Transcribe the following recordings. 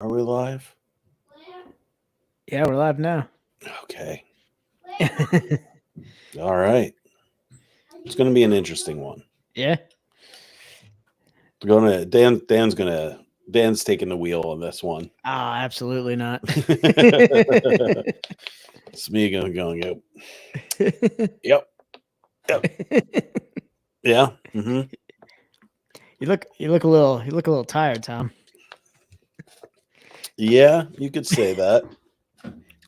Are we live? Yeah, we're live now. Okay. All right. It's going to be an interesting one. Yeah. Dan's taking the wheel on this one. Oh, absolutely not. It's me going to go. Yep. Yep. Yeah. Mm-hmm. You look a little tired, Tom. Yeah, you could say that.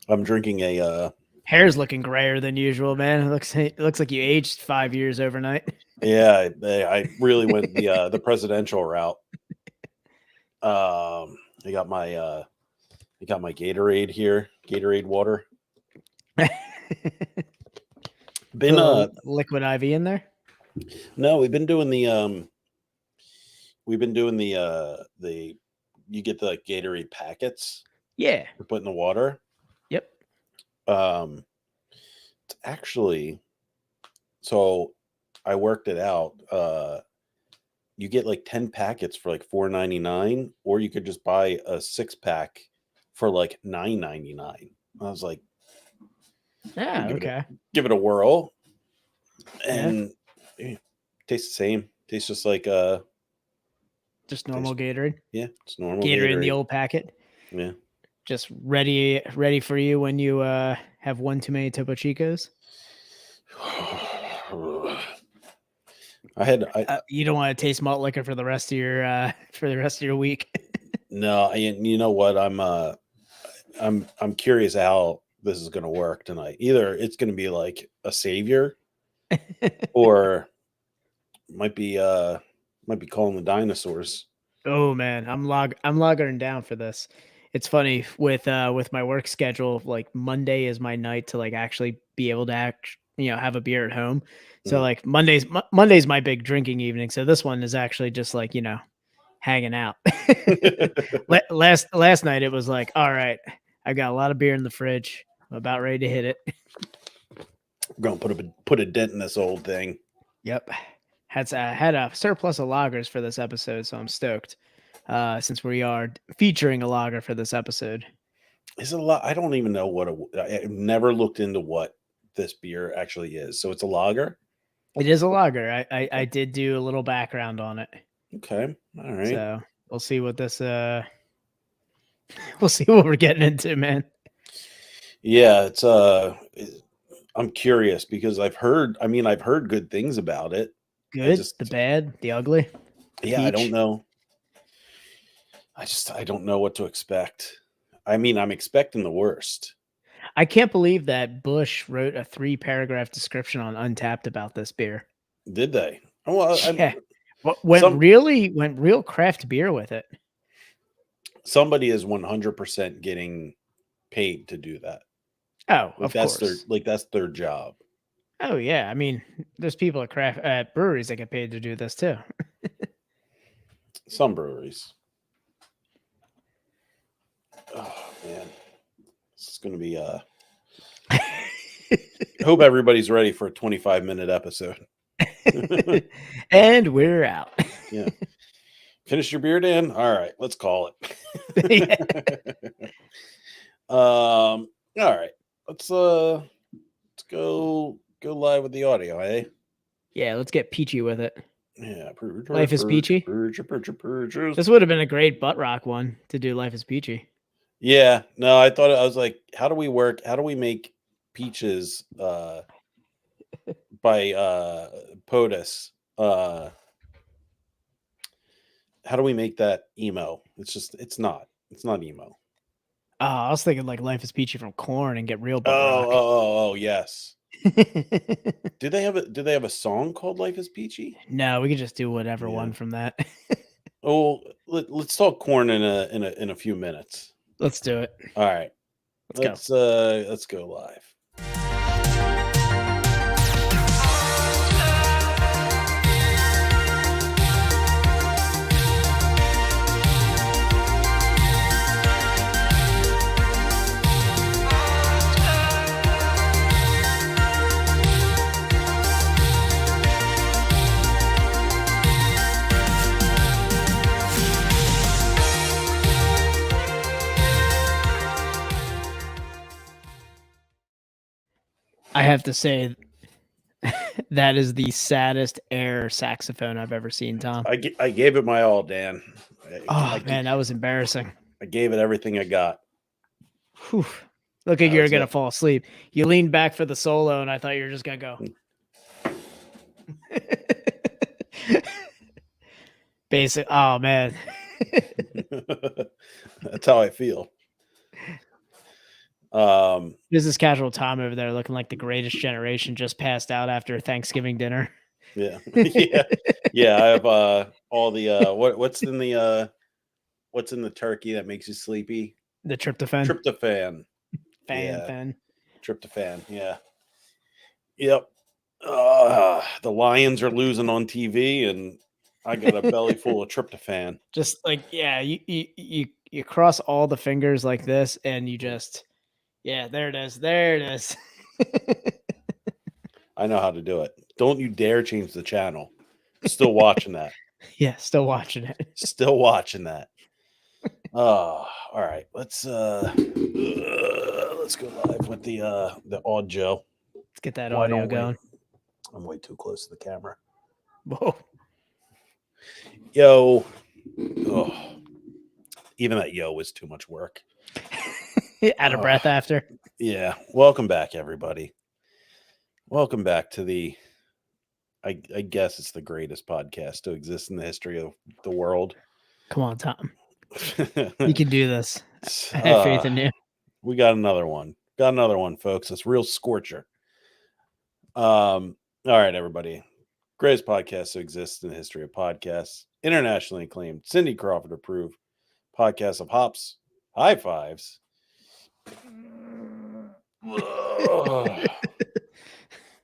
I'm drinking a Hair's looking grayer than usual, man. It looks like you aged 5 years overnight. yeah, I really went the presidential route. I got my Gatorade here, Gatorade water. Been Little liquid IV in there. No, we've been doing the you get the like Gatorade packets Yeah. to put in the water. Yep. It's actually, so I worked it out. You get like 10 packets for like $4.99, or you could just buy a 6-pack for like $9.99. I was like, Yeah. give Okay. it a whirl, Yeah. and tastes the same. Tastes just like Just normal Gatorade. yeah, it's normal Gatorade in the Gatorade. old packet. Yeah. Just ready for you when you have one too many Topo Chicos. You don't want to taste malt liquor for the rest of your week. No, you know what? I'm curious how this is going to work tonight. Either it's going to be like a savior, or might be calling the dinosaurs. Oh man, I'm logging down for this. It's funny with my work schedule. Like Monday is my night to like actually be able to have a beer at home. So Mhm. like Monday's my big drinking evening. So this one is actually just like hanging out. last night it was like, all right, I got a lot of beer in the fridge. I'm about ready to hit it. We're gonna put a dent in this old thing. Yep. Had a surplus of lagers for this episode, so I'm stoked. Since we are featuring a lager for this episode. It's a lot. I don't even know I've never looked into what this beer actually is. So it's a lager. It is a lager. I did do a little background on it. Okay. All right. So we'll see what this we'll see what we're getting into, man. Yeah, I'm curious because I've heard good things about it. Good, the bad, the ugly. Yeah, peach. I don't know. I don't know what to expect. I mean, I'm expecting the worst. I can't believe that Bush wrote a 3-paragraph description on Untapped about this beer. Did they? Well, yeah. Went real craft beer with it. Somebody is 100% getting paid to do that. Oh, of course. That's their job. Oh yeah, I mean, there's people at breweries that get paid to do this too. Some breweries. Oh man, this is going to be hope everybody's ready for a 25-minute episode. And we're out. Yeah. Finish your beer, Dan? All right, let's call it. All right. Let's go live with the audio, eh? Yeah, let's get peachy with it. Yeah, Life is Peachy. This would have been a great butt rock one to do. Life is Peachy. Yeah, no, I was like, how do we make Peaches by POTUS? How do we make that emo? It's not emo. Oh, I was thinking like Life is Peachy from Korn and get real butt rock. Oh, yes. Do they have a song called Life is Peachy? No, we could just do whatever one from that. Oh, let's talk Korn in a few minutes. Let's do it. All right. Let's go live. I have to say that is the saddest air saxophone I've ever seen, Tom. I gave it my all, Dan. Oh man, that was embarrassing. I gave it everything I got. Whew. Look like That you were was gonna it. fall asleep. You leaned back for the solo, and I thought you were just gonna go. Basic. Oh man. That's how I feel. Business casual Tom over there looking like the greatest generation just passed out after Thanksgiving dinner. Yeah. Yeah. I have all the what's in the turkey that makes you sleepy? The tryptophan. Tryptophan. Fan. Tryptophan. Yeah. Yep. The Lions are losing on TV, and I got a belly full of tryptophan. Just like you cross all the fingers like this, and you just there it is. There it is. I know how to do it. Don't you dare change the channel. Still watching that. Yeah, still watching it. Still watching that. All right. Let's go live with the audio. Let's get that Why audio don't we? going. I'm way too close to the camera. Whoa. Yo. Oh. Even that yo was too much work. Out of breath after. Yeah. Welcome back, everybody. Welcome back to the I guess it's the greatest podcast to exist in the history of the world. Come on, Tom. You can do this. I have faith in you. We got another one. Got another one, folks. It's real scorcher. All right, everybody. Greatest podcast to exist in the history of podcasts. Internationally acclaimed, Cindy Crawford approved podcast of hops, high fives.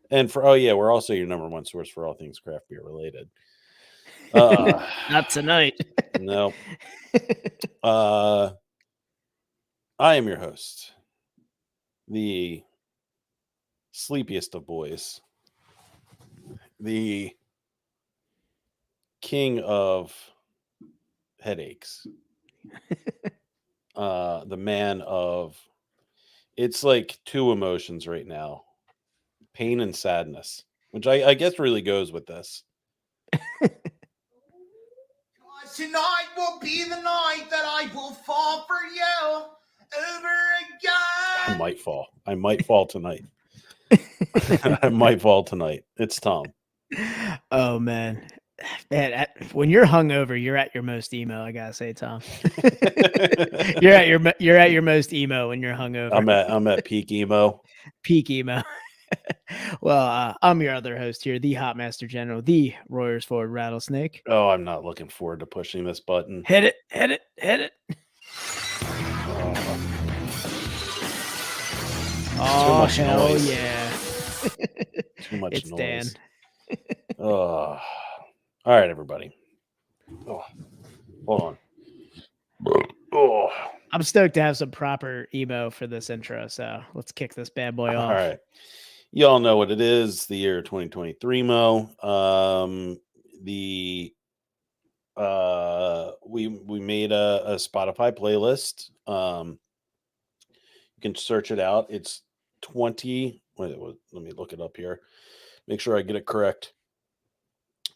And we're also your number one source for all things craft beer related. Not tonight. No. I am your host, the sleepiest of boys, the king of headaches, the man of, it's like two emotions right now, pain and sadness, which I guess really goes with this. Tonight will be the night that I will fall for you over again. I might fall tonight. I might fall tonight. It's Tom. Oh man, when you're hungover, you're at your most emo. I gotta say, Tom. you're at your most emo when you're hungover. I'm at peak emo. Peak emo. Well, I'm your other host here, the Hot Master General, the Royers Forward Rattlesnake. Oh, I'm not looking forward to pushing this button. Hit it. Oh, hell noise. Yeah. Too much it's noise. Dan. All right, everybody. Oh, hold on. Oh. I'm stoked to have some proper emo for this intro, so let's kick this bad boy off. All right. Y'all know what it is, the year 2023 Mo. We made a Spotify playlist. You can search it out. It's 20. Let me look it up here. Make sure I get it correct.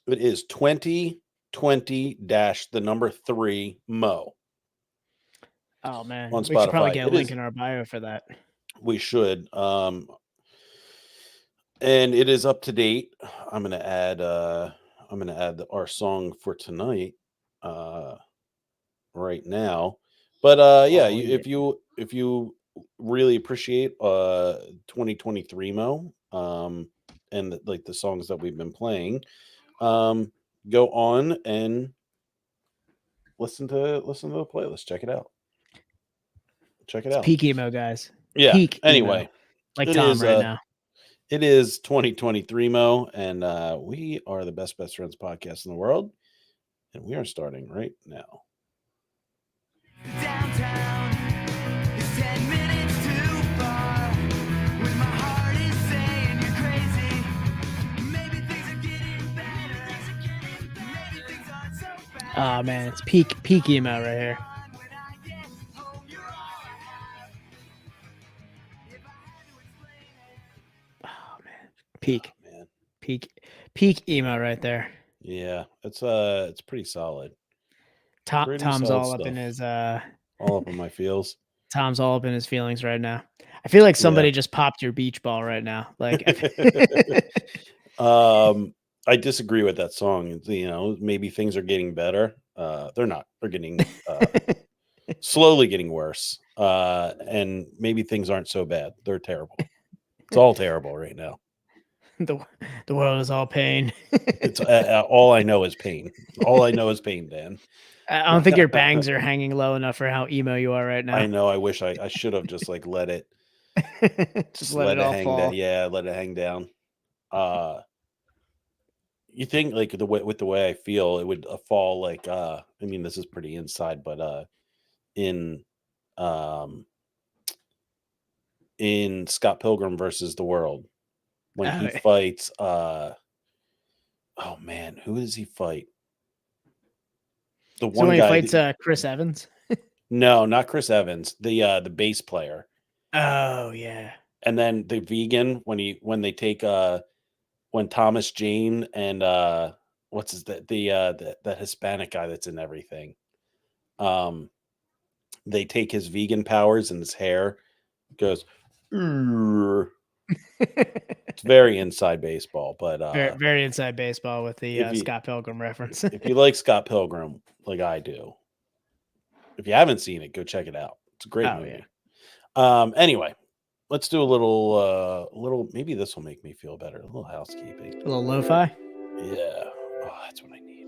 It is 2020-3 Mo. Oh man, on Spotify. We should probably get a link in our bio for that. We should. And it is up to date. I'm gonna add our song for tonight right now. But if you really appreciate 2023 Mo and like the songs that we've been playing, go on and listen to the playlist. Check it out. It's peak emo, guys. Yeah. Peak anyway, emo. Like Tom right now. It is 2023 Mo, and we are the best friends podcast in the world, and we are starting right now. Downtown is 10 minutes too far. When my heart is saying you're crazy, maybe things are getting better. Maybe things aren't so bad. Oh man, it's peak emo right here. Peak, Man. peak emo right there. Yeah, it's pretty solid. Pretty Tom's solid all up in stuff. his All up in my feels. Tom's all up in his feelings right now. I feel like somebody just popped your beach ball right now. Like, I disagree with that song. You know, maybe things are getting better. They're not. They're getting slowly getting worse. And maybe things aren't so bad. They're terrible. It's all terrible right now. the world is all pain. It's all I know is pain. All I know is pain, Dan. I don't think your bangs are hanging low enough for how emo you are right now. I know. I wish I should have just like let it Just let it all hang fall. down. Yeah, let it hang down. You think like with the way I feel, it would fall like I mean, this is pretty inside, but in Scott Pilgrim versus the World, when he fights oh man, who does he fight? The So one when he guy fights Chris Evans. No, not Chris Evans, the bass player. Oh yeah. And then the vegan when they take when Thomas Jane and what's his that Hispanic guy that's in everything. They take his vegan powers and his hair goes it's very inside baseball, but very, very inside baseball with the if you- Scott Pilgrim reference. if you like Scott Pilgrim like I do, if you haven't seen it, go check it out. It's a great Oh, movie. Anyway, let's do a little maybe this will make me feel better. A little housekeeping. A little lo-fi. Yeah. Oh, that's what I need.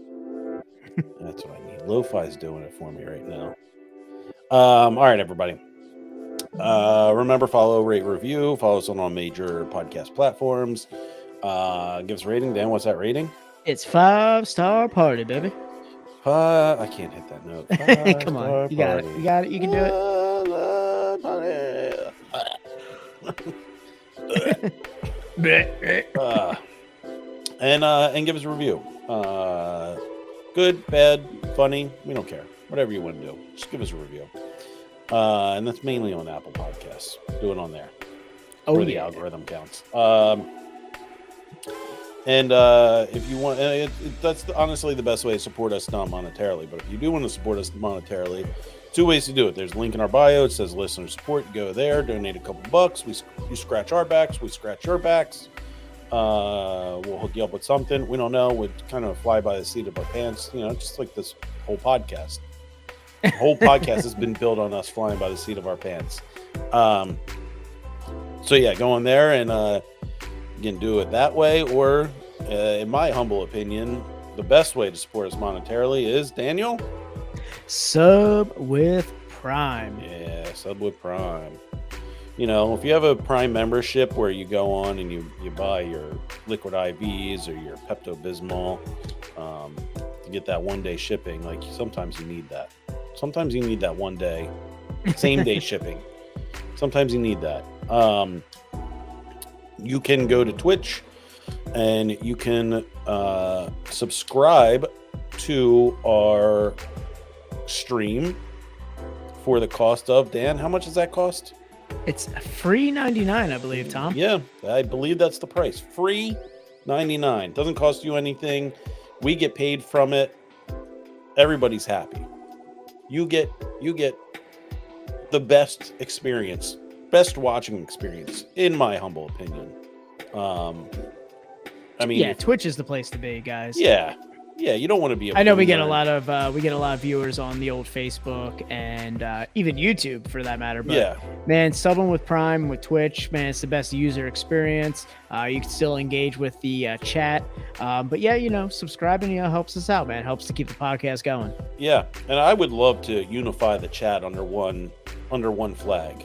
That's what I need. Lo-fi's doing it for me right now. All right, everybody. Remember, follow, rate, review. Follow us on all major podcast platforms. Give us a rating. Dan, what's that rating? It's 5-star party, baby. I can't hit that note. Come on, you got it. You got it. You can do it. And give us a review. Good, bad, funny. We don't care. Whatever you want to do, just give us a review. And that's mainly on Apple Podcasts. Do it on there. Where the algorithm counts. And if you want, that's honestly the best way to support us non-monetarily. But if you do want to support us monetarily, 2 ways to do it. There's a link in our bio. It says listener support. You go there, donate a couple bucks. You scratch our backs. We scratch your backs. We'll hook you up with something. We don't know. We kind of fly by the seat of our pants. You know, just like this whole podcast. The whole podcast has been built on us flying by the seat of our pants. So yeah, go on there and you can do it that way, or in my humble opinion, the best way to support us monetarily is, Daniel? Sub with Prime. Yeah, sub with Prime. You know, if you have a Prime membership where you go on and you buy your liquid IVs or your Pepto-Bismol, to get that one-day shipping, like sometimes you need that. Sometimes you need that one day, same day shipping. Sometimes you need that. You can go to Twitch and you can subscribe to our stream for the cost of, Dan, how much does that cost? It's free 99, I believe, Tom. Yeah, I believe that's the price. Free 99. Doesn't cost you anything. We get paid from it. Everybody's happy. You get the best experience, best watching experience, in my humble opinion. I mean, Yeah, Twitch is the place to be, guys. yeah, you don't want to be. I know we get a lot of viewers on the old Facebook and even YouTube for that matter. But Yeah, man, subbing with Prime with Twitch, man, it's the best user experience. You can still engage with the chat, but yeah, you know, subscribing helps us out, man. Helps to keep the podcast going. yeah, and I would love to unify the chat under one flag,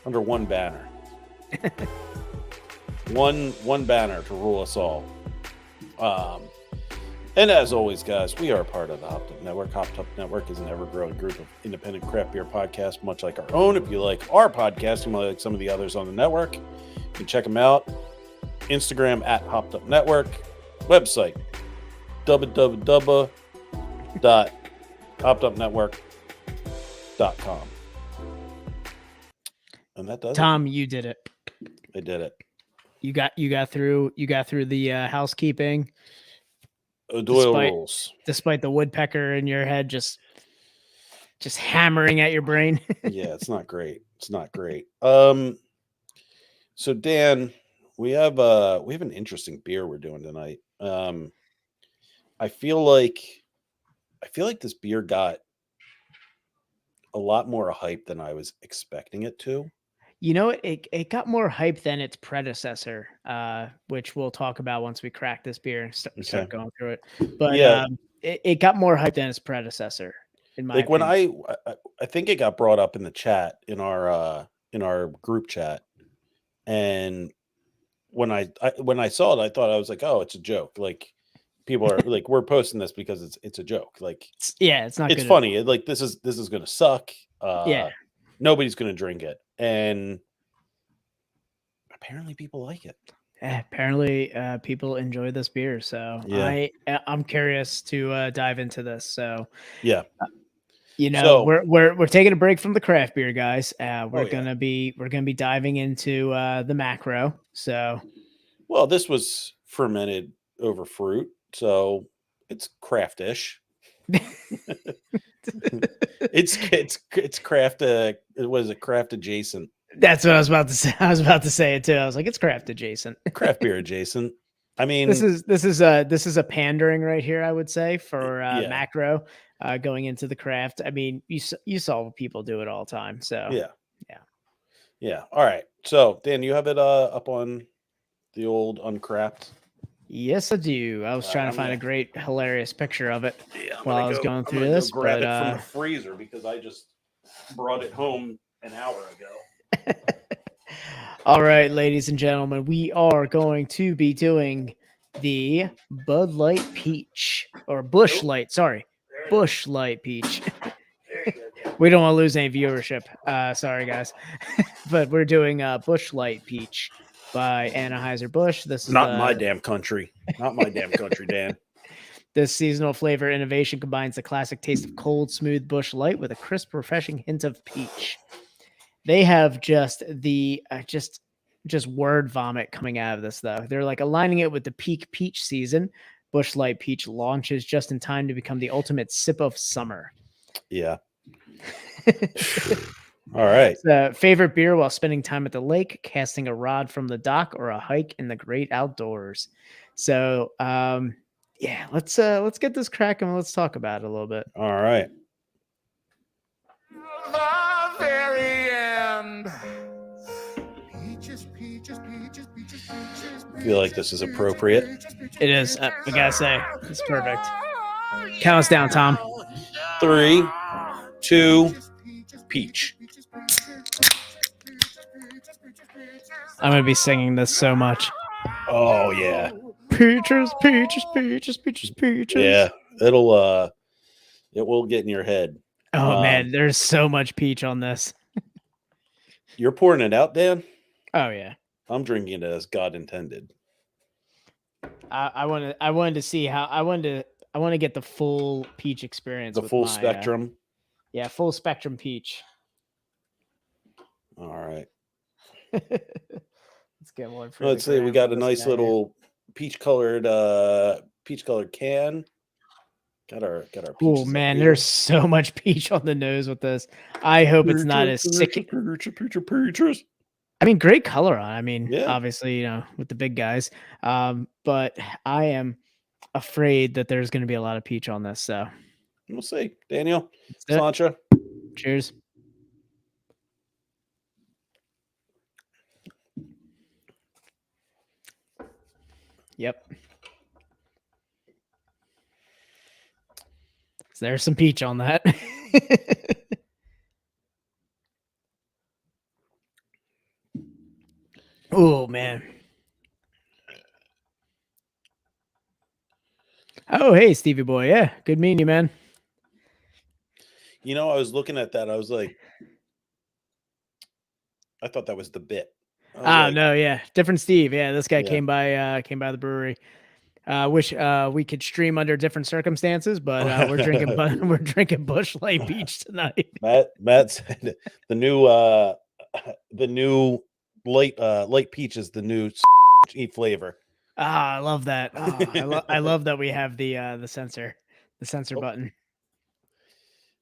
under one banner. one banner to rule us all. And as always, guys, we are a part of the Hopped Up Network. Hopped Up Network is an ever-growing group of independent craft beer podcasts, much like our own. If you like our podcast, you might like some of the others on the network. You can check them out. Instagram at Hopped Up Network. Website www.hoppedupnetwork.com. And that does Tom, you did it. it. I did it. You got through the housekeeping Doyle Despite- rules. despite the woodpecker in your head just hammering at your brain. Yeah, it's not great. It's not great. So Dan, we have an interesting beer we're doing tonight. I feel like this beer got a lot more hype than I was expecting it to. You know, it got more hype than its predecessor, which we'll talk about once we crack this beer and start Okay. going through it. But Yeah. it got more hype than its predecessor, in my Like when opinion. I think it got brought up in the chat in our group chat, and when I saw it, I thought, I was like, oh, it's a joke. Like people are like, we're posting this because it's a joke. Like It's not it's good at funny. Like this is gonna suck. Yeah. Nobody's gonna drink it, and apparently people like it. Apparently, people enjoy this beer, so Yeah. I'm curious to dive into this. So, Yeah. you know, So- we're taking a break from the craft beer, guys. We're yeah. gonna be diving into the macro. So, Well, this was fermented over fruit, so it's craftish. It's craft. What is it? Craft adjacent. that's what I was about to say. I was about to say it too. I was like, it's craft adjacent. Craft beer adjacent. I mean, This is a pandering right here, I would say, for Yeah. macro going into the craft. I mean, you saw people do it all the time. So yeah. All right. So Dan, you have it up on the old Uncraft. yes, I do. I was trying to I'm find a gonna- great, hilarious picture of it. Yeah. While I was going through this, grab but, it from the freezer because I just brought it home an hour ago. All right, ladies and gentlemen, we are going to be doing the Bud Light Peach or Bush Light. Sorry, Bush Light Peach. We don't want to lose any viewership. Sorry, guys, but we're doing Bush Light Peach by Anheuser-Busch. This is Not in my damn country. Not my damn country, Dan. This seasonal flavor innovation combines the classic taste of cold, smooth Bush Light with a crisp, refreshing hint of peach. They have just the just word vomit coming out of this, though. They're like aligning it with the peak peach season. Bush Light Peach launches just in time to become the ultimate sip of summer. Yeah. All right. It's a favorite beer while spending time at the lake, casting a rod from the dock, or a hike in the great outdoors. So, yeah, let's get this cracking. Let's talk about it a little bit. All right. The very end. I feel like this is appropriate. It is. I gotta say, it's perfect. Count us down, Tom. 3, 2, peach. I'm gonna be singing this so much. Oh yeah. Peaches, peaches, peaches, peaches, peaches. Yeah. It will get in your head. Oh man, there's so much peach on this. You're pouring it out, Dan? Oh yeah. I'm drinking it as God intended. I wanted to see how I want to get the full peach experience. The with full my, spectrum. Yeah, full spectrum peach. All right. Let's get one for. Let's the see. We gram got for a this nice guy here. little peach colored can. Got our Oh peaches up man, here. there's so much peach on the nose with this. I hope it's not as sick. Peaches. I mean, great color on. I mean, Yeah. obviously, you know, with the big guys. But I am afraid that there's going to be a lot of peach on this. So, We'll see. Daniel, That's it. Sancha. cheers. Yep. So there's some peach on that. Oh man. Oh hey Stevie boy, yeah, good meeting you, man. You know, I was looking at that. I was like, I thought that was the bit. I was like, No, yeah, different Steve. Yeah, this guy Yeah. came by the brewery. Wish we could stream under different circumstances, but we're drinking we're drinking Bush Light Peach tonight. Matt said the new light peach is the new eat flavor. Ah, I love that. Ah, I love that we have the sensor Oh, button.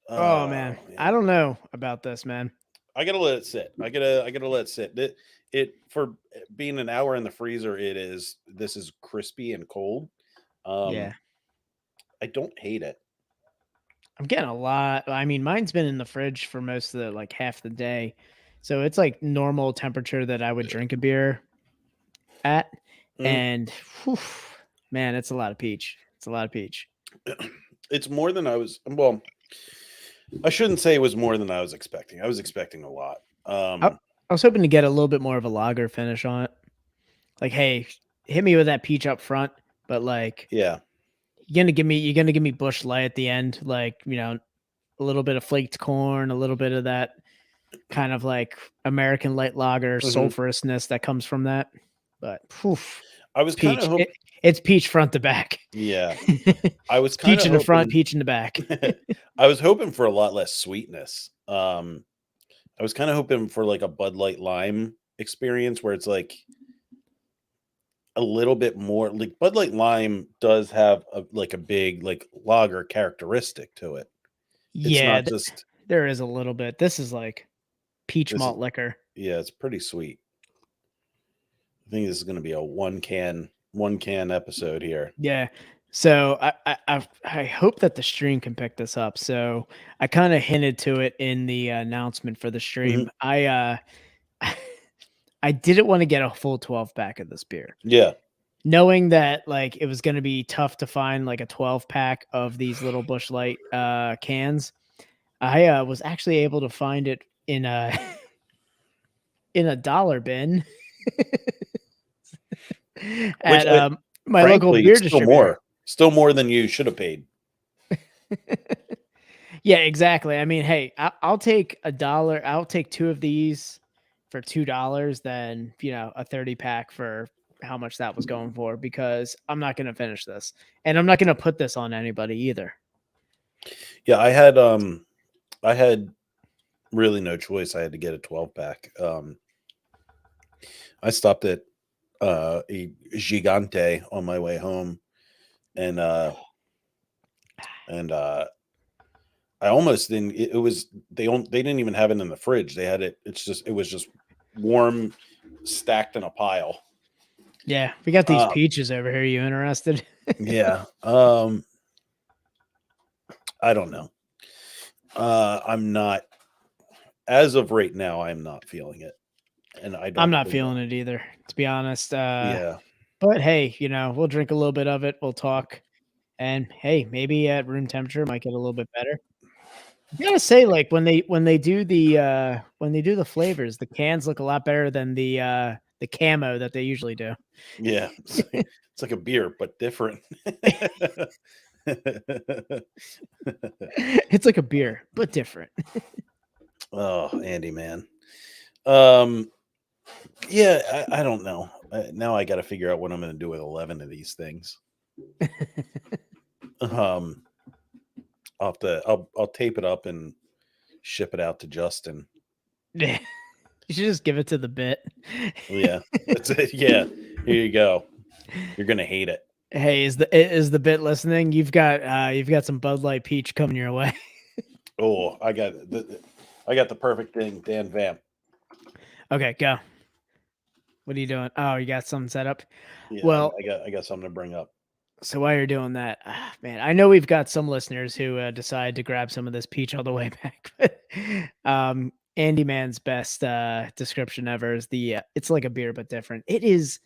Oh man, I don't know about this, man. I gotta let it sit. I gotta let it sit. It for being an hour in the freezer, this is crispy and cold. Yeah, I don't hate it. I'm getting a lot. I mean, mine's been in the fridge for most of the like half the day, so it's like normal temperature that I would drink a beer at, Mhm. and whew, man, it's a lot of peach. It's a lot of peach. It's more than I was. Well, I shouldn't say it was more than I was expecting. I was expecting a lot. I, I was hoping to get a little bit more of a lager finish on it. Like, hey, hit me with that peach up front, but like Yeah. you're gonna give me Bush Light at the end, like a little bit of flaked corn, a little bit of that kind of like American light lager Mhm. sulfurousness that comes from that. But poof, I was kind of peach. hoping. It's peach front to back. Yeah, I was It's kind peach of in the front, hoping. peach in the back. I was hoping for a lot less sweetness. I was kind of hoping for like a Bud Light Lime experience where it's like a little bit more. Like Bud Light Lime does have like a big like lager characteristic to it. It's Yeah, not just there is a little bit. This is like peach this. malt liquor. Yeah, it's pretty sweet. I think this is going to be a one can episode here. Yeah. So I hope that the stream can pick this up. So I kind of hinted to it in the announcement for the stream. Mhm. I didn't want to get a full 12 pack of this beer, Yeah, knowing that like it was going to be tough to find like a 12 pack of these little Bush Light cans. I was actually able to find it in a in a dollar bin which at my local frankly, beer it's distributor. still more than you should have paid. Yeah, exactly. I mean, hey, I'll take $1. I'll take two of these for $2 than a 30 pack for how much that was going for, because I'm not going to finish this, and I'm not going to put this on anybody either. Yeah, I had really no choice. I had to get a 12 pack. I stopped at a Gigante on my way home, and I almost didn't. It was they didn't even have it in the fridge. They had it. It was just warm, stacked in a pile. Yeah, we got these Uh, peaches over here. You interested? yeah. I don't know. I'm not, as of right now. I'm not feeling it, and I don't. I'm not feeling it either, to be honest. Yeah. But hey, we'll drink a little bit of it. We'll talk, and hey, maybe at room temperature it might get a little bit better. I gotta say, like when they do the flavors, the cans look a lot better than the camo that they usually do. Yeah. It's like a beer, but different. It's like a beer, but different. Oh, Andy, man. Um, yeah, I don't know. Now I got to figure out what I'm going to do with 11 of these things. Um, I'll tape it up and ship it out to Justin. Yeah. You should just give it to the bit. Yeah, that's it. Yeah, here you go. You're gonna hate it. Hey, is the bit listening? You've got some Bud Light Peach coming your way. Oh, I got the perfect thing, Dan Vamp. Okay, go. What are you doing? Oh, you got something set up. Yeah, Well, I got something to bring up. so while you're doing that, man, I know we've got some listeners who decide to grab some of this peach all the way back. But Andy Man's best description ever is it's like a beer but different. It is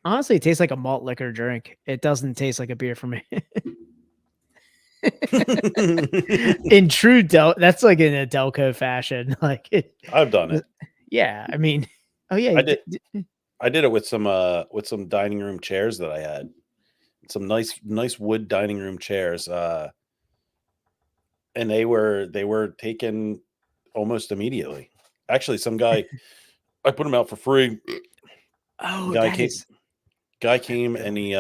honestly, it tastes like a malt liquor drink. It doesn't taste like a beer for me. In true that's like in a Delco fashion. Like I've done it. yeah, I mean, oh yeah, I did. I did it with some dining room chairs that I had. Some nice wood dining room chairs. And they were taken almost immediately. Actually, some guy I put them out for free. Oh, Guy came and he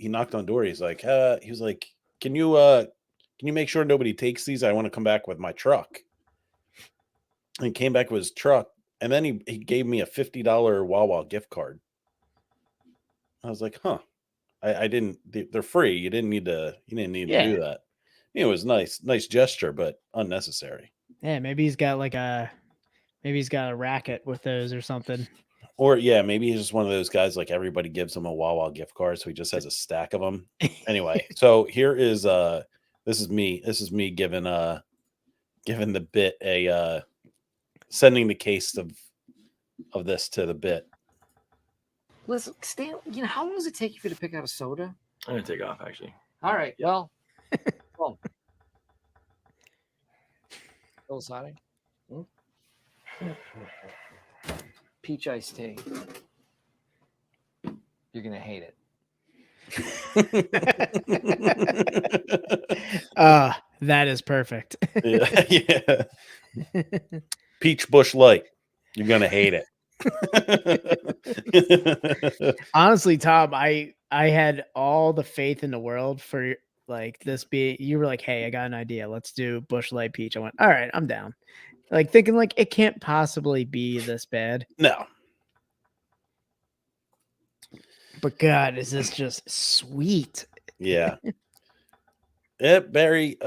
knocked on the door. He was like, can you make sure nobody takes these? I want to come back with my truck. And he came back with his truck, And then he gave me a $50 Wawa gift card. I was like, huh. I didn't. They're free. You didn't need to Yeah. do that. It was nice gesture, but unnecessary. Yeah, maybe he's got a racket with those or something. Or yeah, maybe he's just one of those guys like everybody gives him a Wawa gift card, so he just has a stack of them. Anyway, so here is this is me giving the bit a sending the case of this to the bit. Listen, Stan, how long does it take you to pick out a soda? I'm gonna take off actually. All right, well, well. Hillside. Peach iced tea. You're gonna hate it. That is perfect. Yeah. Peach Bush Light. You're gonna hate it. Honestly, Tom, I had all the faith in the world for like this be. You were like, "Hey, I got an idea. Let's do Bush Light Peach." I went, "All right, I'm down." Like thinking like it can't possibly be this bad. No. But God, is this just sweet? Yeah. Yep, very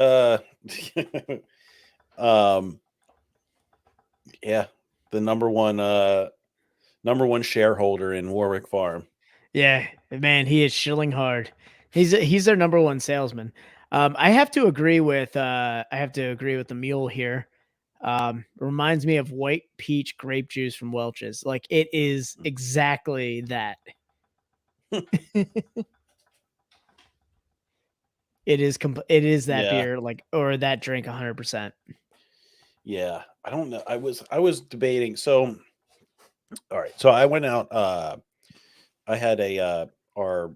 yeah, the number one shareholder in Warwick Farm. Yeah, man, he is shilling hard. He's their number one salesman. I have to agree with the mule here. Reminds me of white peach grape juice from Welch's. Like it is exactly that. It is that Yeah. beer, like, or that drink 100%. Yeah, I don't know. I was debating. So, all right. So I went out. I had our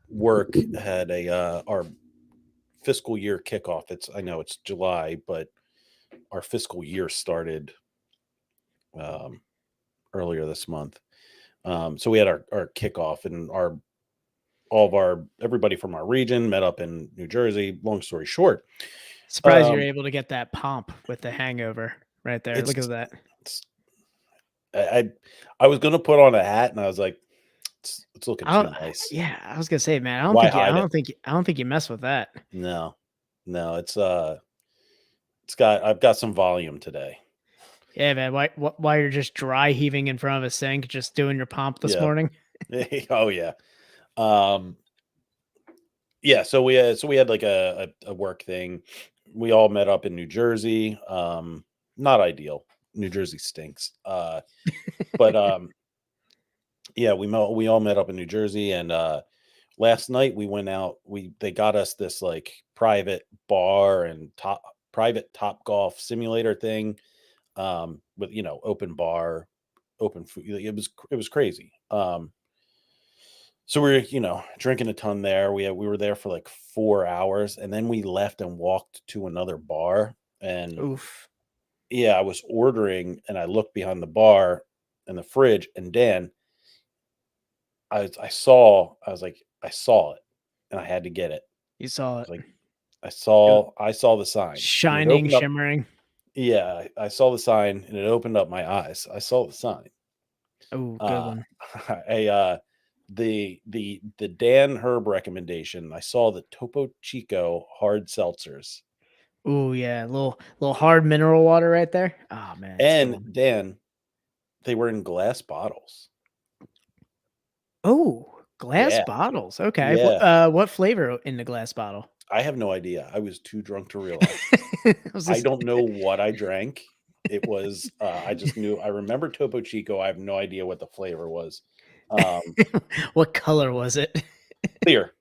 work had our fiscal year kickoff. I know it's July, but our fiscal year started earlier this month. So we had our kickoff, and everybody from our region met up in New Jersey. Long story short, Surprised you're able to get that pomp with the hangover right there. Look at that. I was gonna put on a hat, and I was like, it's looking too nice. Yeah, I was gonna say, man, I don't think you mess with that. No, I've got some volume today. Yeah, man. Why you're just dry heaving in front of a sink, just doing your pomp this morning? Oh yeah. Yeah, so we had like a work thing. We all met up in New Jersey. Not ideal. New Jersey stinks. But yeah, we all met up in New Jersey, and last night we went out. They got us this like private bar and private Top Golf simulator thing, with open bar, open food. It was crazy. So we were, drinking a ton there. We were there for like 4 hours, and then we left and walked to another bar. And Oof. yeah, I was ordering, and I looked behind the bar in the fridge, and Dan, I saw it, and I had to get it. You saw it. Like I saw the sign. Shining, shimmering. Yeah, I saw the sign, and it opened up my eyes. I saw the sign. Oh, good one. The Dan Herb recommendation. I saw the Topo Chico hard seltzers. Oh yeah, little hard mineral water right there. Oh man. And Dan, they were in glass bottles. Oh, glass Yeah. bottles. Okay. Yeah. What flavor in the glass bottle? I have no idea. I was too drunk to realize. I don't know what I drank. It was I just knew. I remember Topo Chico. I have no idea what the flavor was. What color was it? Clear.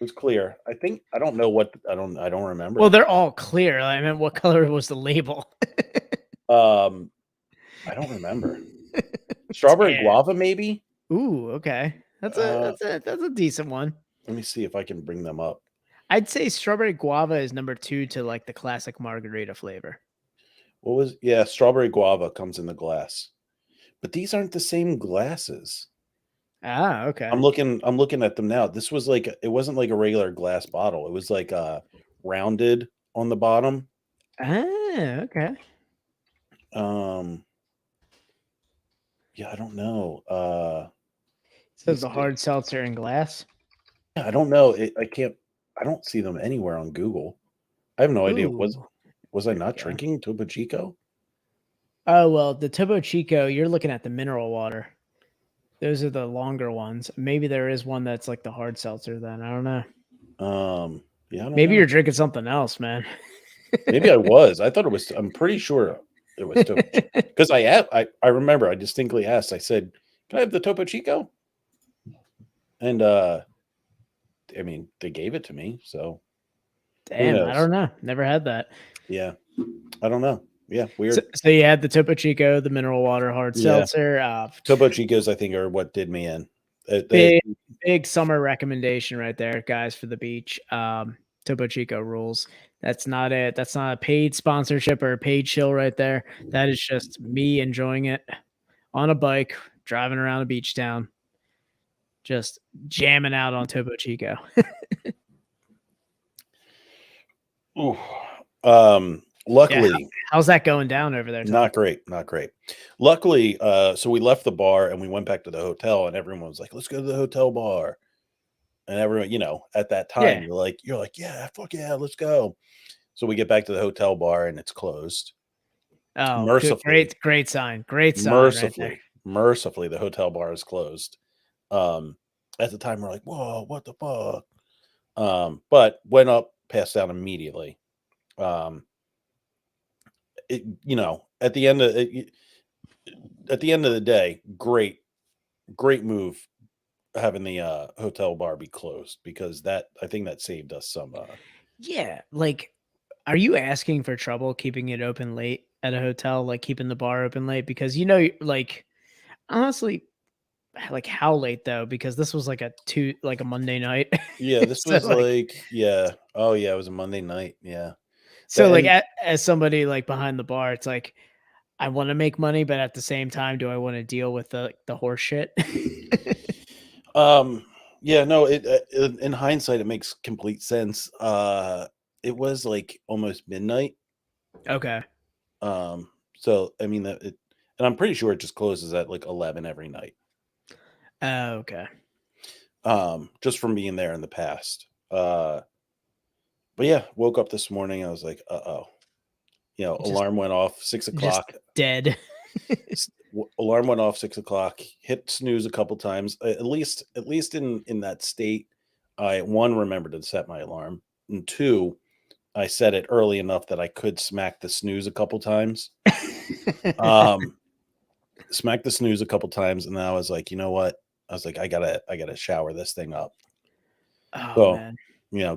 It was clear. I don't know what I don't remember. Well, they're all clear. I mean, what color was the label? I don't remember. Strawberry Yeah. guava, maybe. Ooh, okay. That's a decent one. Let me see if I can bring them up. I'd say strawberry guava is number 2 to like the classic margarita flavor. Strawberry guava comes in the glass. But these aren't the same glasses. Ah, okay. I'm looking at them now. This was like, it wasn't like a regular glass bottle. It was like rounded on the bottom. Ah, okay. Yeah, I don't know. Says the hard seltzer in glass. Yeah, I don't know. I can't. I don't see them anywhere on Google. I have no idea. Ooh, Was I there we not go. drinking Topo Chico? Oh well, the Topo Chico, you're looking at the mineral water. Those are the longer ones. Maybe there is one that's like the hard seltzer. Then I don't know. Yeah, I don't Maybe know. you're drinking something else, man. Maybe I was. I thought it was. I'm pretty sure it was Topo Chico because I remember I distinctly asked. I said, "Can I have the Topo Chico?" And I mean, they gave it to me. So who Damn, I knows? don't know. Never had that. Yeah, I don't know. Yeah, So, weird. so you had the Topo Chico, the mineral water hard Yeah. seltzer. Topo Chicos, I think, are what did me in. Big, big summer recommendation right there, guys, for the beach. Topo Chico rules. That's not it. That's not a paid sponsorship or a paid chill right there. That is just me enjoying it on a bike, driving around a beach town, just jamming out on Topo Chico. Ooh. Luckily, How's that going down over there, Tom? not great, not great. Luckily, so we left the bar and we went back to the hotel, and everyone was like, "Let's go to the hotel bar." And everyone, at that time, Yeah. you're like, "Yeah, fuck yeah, let's go." So we get back to the hotel bar and it's closed. Oh, good, Mercifully, great sign. Great sign right there. mercifully, the hotel bar is closed. At the time, we're like, "Whoa, what the fuck?" But went up, passed out immediately. At the end of it, at the end of the day, great move having the hotel bar be closed, because I think that saved us some. Yeah, like, are you asking for trouble keeping it open late at a hotel, like keeping the bar open late? Because like honestly, like how late though? Because this was like a Monday night. Yeah, this So was like, oh yeah, it was a Monday night. Yeah, so like and as somebody like behind the bar, it's like I want to make money, but at the same time, do I want to deal with the horse shit? yeah, no, in hindsight, it makes complete sense. It was like almost midnight. Okay. So I mean and I'm pretty sure it just closes at like 11 every night. Okay. Just from being there in the past. But yeah, woke up this morning. I was like, oh, alarm went off 6 o'clock. Dead. Alarm went off 6 o'clock. Hit snooze a couple times. At least in that state, I one remembered to set my alarm, and two, I set it early enough that I could smack the snooze a couple times. Smack the snooze a couple times, and then I was like, you know what? I was like, I gotta shower this thing up. Oh So, man.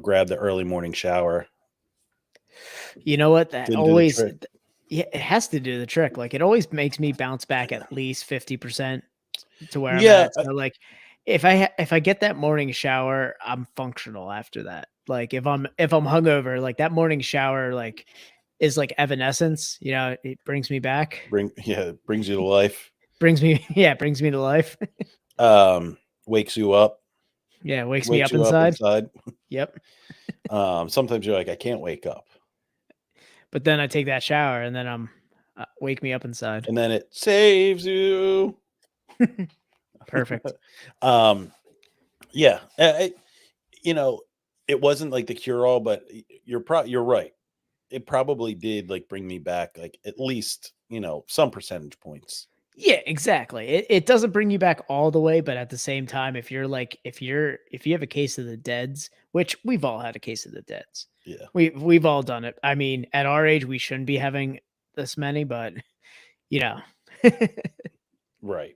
grab the early morning shower. You know what? That Didn't do the always, trick. yeah, it has to do the trick. Like it always makes me bounce back at least 50% to where I'm Yeah, at. So like, if I get that morning shower, I'm functional after that. Like if I'm hungover, like that morning shower, like is like evanescence. It brings me back. it brings you to life. Brings me to life. Wakes you up. Yeah, wakes me Wakes up you up inside. inside. Yep. Sometimes you're like, I can't wake up, But then I take that shower and then I'm wake me up inside. and then it saves you. Perfect. Yeah, it wasn't like the cure all, but you're right. It probably did like bring me back like at least some percentage points. Yeah, exactly. It doesn't bring you back all the way, but at the same time, if you have a case of the deads, which we've all had a case of the deads. Yeah, We've all done it. I mean, at our age, we shouldn't be having this many, but you know, right.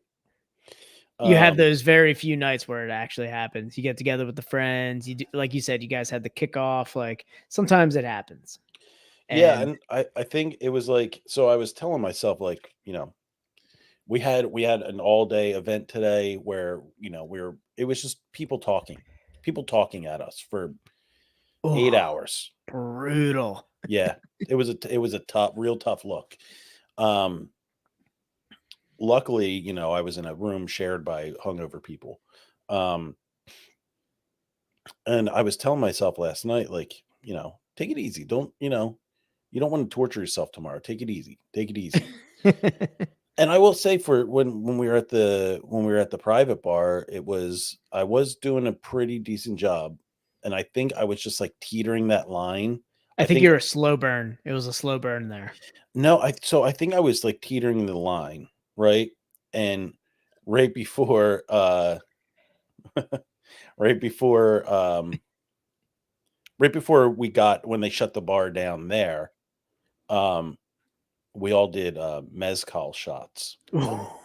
you have those very few nights where it actually happens. You get together with the friends. You do, like you said, you guys had the kickoff. Like sometimes it happens. Yeah, And and I think it was like, so I was telling myself like, we had an all day event today where it was just people talking at us for 8 oh, hours. brutal. Yeah, it was a real tough look. Luckily, I was in a room shared by hungover people. And I was telling myself last night, like, take it easy. Don't, you don't want to torture yourself tomorrow. Take it easy. Take it easy. And I will say, for when we were at the private bar, I was doing a pretty decent job, and I think I was just like teetering that line. I I think think you're a slow burn. It was a slow burn there. no, I think I was like teetering the line, right? And right before right before right before when they shut the bar down there, um we all did mezcal shots. Oh,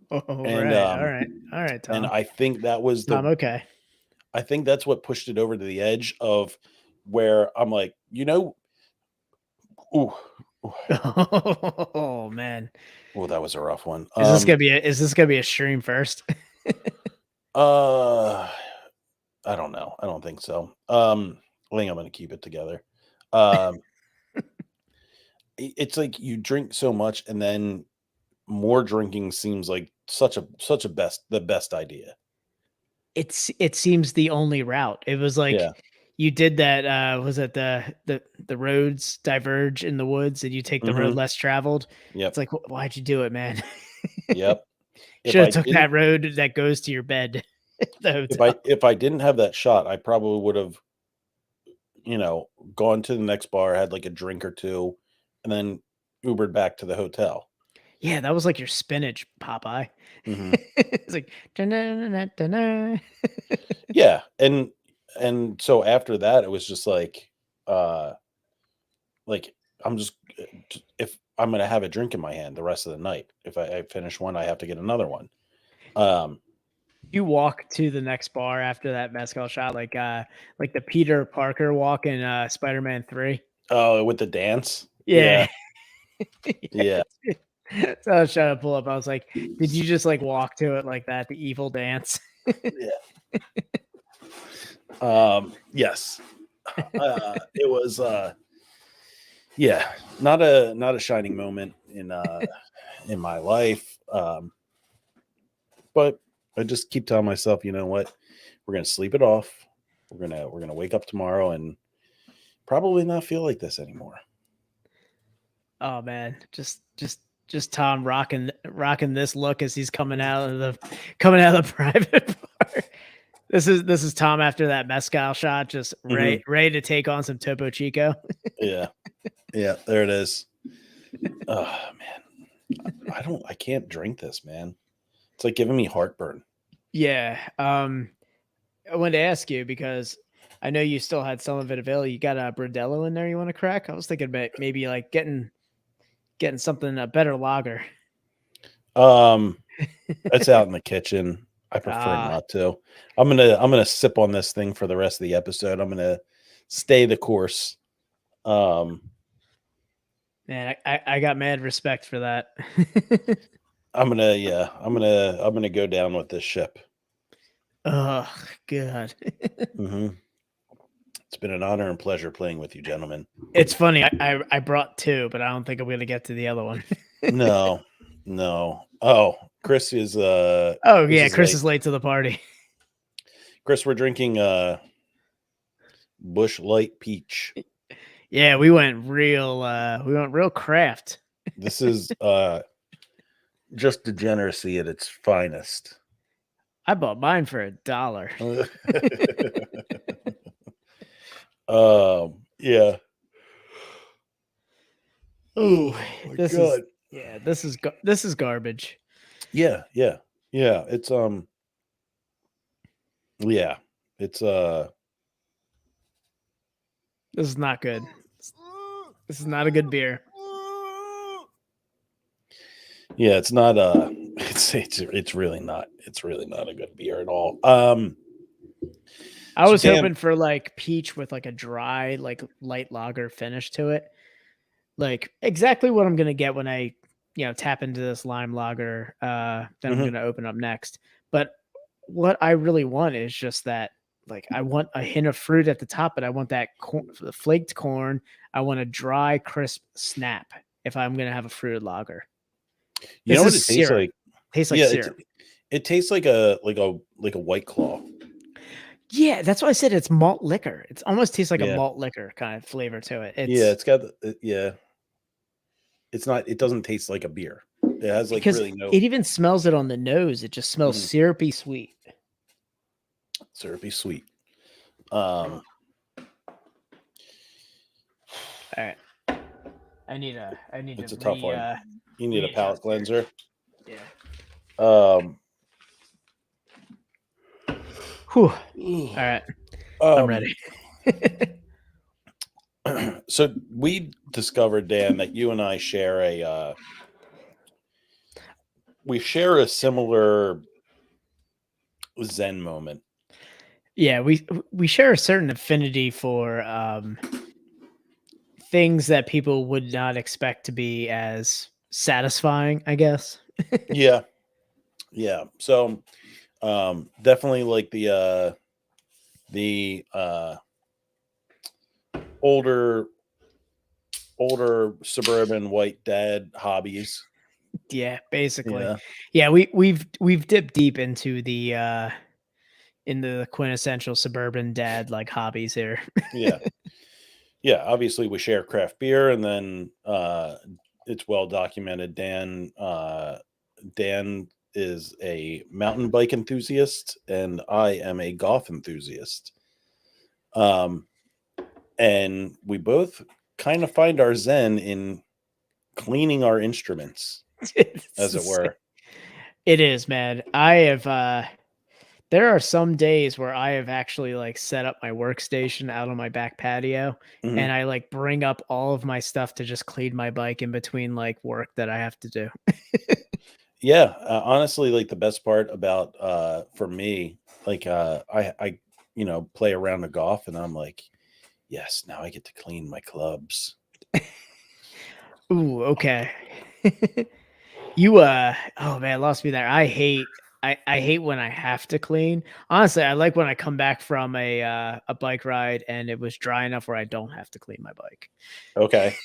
And right. All right. All right, and Tom. I think that was Tom, okay. I think that's what pushed it over to the edge of where I'm like, ooh, ooh, Oh man. ooh, that was a rough one. Is this gonna be a stream first? Uh I don't know. I don't think so. I think I'm gonna keep it together. Um it's like you drink so much, and then more drinking seems like the best idea. It seems the only route. It was like Yeah. you did that, was it the roads diverge in the woods and you take the road Mhm. less traveled? Yep. It's like, why'd you do it, man? Yep. If Should I have took didn't that road that goes to your bed at the hotel. if I didn't have that shot, I probably would have, gone to the next bar, had like a drink or two, and then Ubered back to the hotel. Yeah, that was like your spinach Popeye. Mhm. It's like "Da-na-na-na-na-na." Yeah, and so after that, it was just uh, like I'm just if I'm gonna have a drink in my hand the rest of the night. If I finish one, I have to get another one. Um, You walk to the next bar after that mezcal shot, like the Peter Parker walk in Spider-Man 3. oh, with the dance, yeah, Yeah. yeah. So I was trying to pull up. I was like, did you just like walk to it like that? The evil dance. Yes, it was. Yeah, not a shining moment in my life. But I just keep telling myself, you know what, we're gonna sleep it off. We're gonna wake up tomorrow and probably not feel like this anymore. Oh man, just Tom rocking this look as he's coming out of the private bar. This is Tom after that mezcal shot, just ready to take on some Topo Chico. Yeah, yeah, there it is. Oh man, I can't drink this, man. It's like giving me heartburn. Yeah. I wanted to ask you because I know you still had some of it available. You got a Bradello in there you want to crack? I was thinking about maybe like getting something, a better lager. It's out in the kitchen. I prefer not to. I'm gonna sip on this thing for the rest of the episode. I'm gonna stay the course. Man, I got mad respect for that. I'm gonna go down with this ship. Oh, God. Hmm. It's been an honor and pleasure playing with you, gentlemen. It's funny. I brought two, but I don't think I'm going to get to the other one. No. Oh, Chris is Oh, yeah. Chris is late to the party. Chris, we're drinking Bush Light Peach. Yeah, we went real craft. This is just degeneracy at its finest. I bought mine for $1. Yeah. Oh, my God. this is garbage. Yeah. It's yeah. It's This is not good. This is not a good beer. yeah, it's not it's really not a good beer at all. I was Dan- hoping for like peach with like a dry, like light lager finish to it. Like exactly what I'm gonna get when I, tap into this lime lager that I'm Mhm. gonna open up next. But what I really want is just that, like I want a hint of fruit at the top, but I want that the flaked corn. I want a dry, crisp snap if I'm gonna have a fruited lager. You know This what it is tastes syrup. like? Tastes like Yeah, syrup. it tastes like a White Claw. Yeah, that's why I said it's malt liquor. It almost tastes like a Yeah. malt liquor kind of flavor to it. Yeah, it's got yeah. It doesn't taste like a beer. It has like because really no it even smells it on the nose. It just smells Mhm. syrupy sweet. syrupy sweet. All right. I need It's to a tough one. You need a palate readjust cleanser. here. Yeah. Whew. All right. I'm ready. So we discovered, Dan, that you and I share a similar Zen moment. Yeah, we share a certain affinity for things that people would not expect to be as satisfying, I guess. Yeah. Yeah. So definitely like the older suburban white dad hobbies. Yeah, basically. Yeah. Yeah, we've dipped deep into the quintessential suburban dad like hobbies here. Yeah. Yeah. Obviously we share craft beer, and then it's well documented. Dan is a mountain bike enthusiast, and I am a golf enthusiast. And we both kind of find our zen in cleaning our instruments, as it were. It is, man. I have there are some days where I have actually like set up my workstation out on my back patio Mhm. and I like bring up all of my stuff to just clean my bike in between like work that I have to do. Yeah, honestly, like the best part about for me, like I play around the golf, and I'm like, yes, now I get to clean my clubs. Ooh, okay. You oh man, lost me there. I hate when I have to clean. Honestly, I like when I come back from a bike ride and it was dry enough where I don't have to clean my bike. Okay.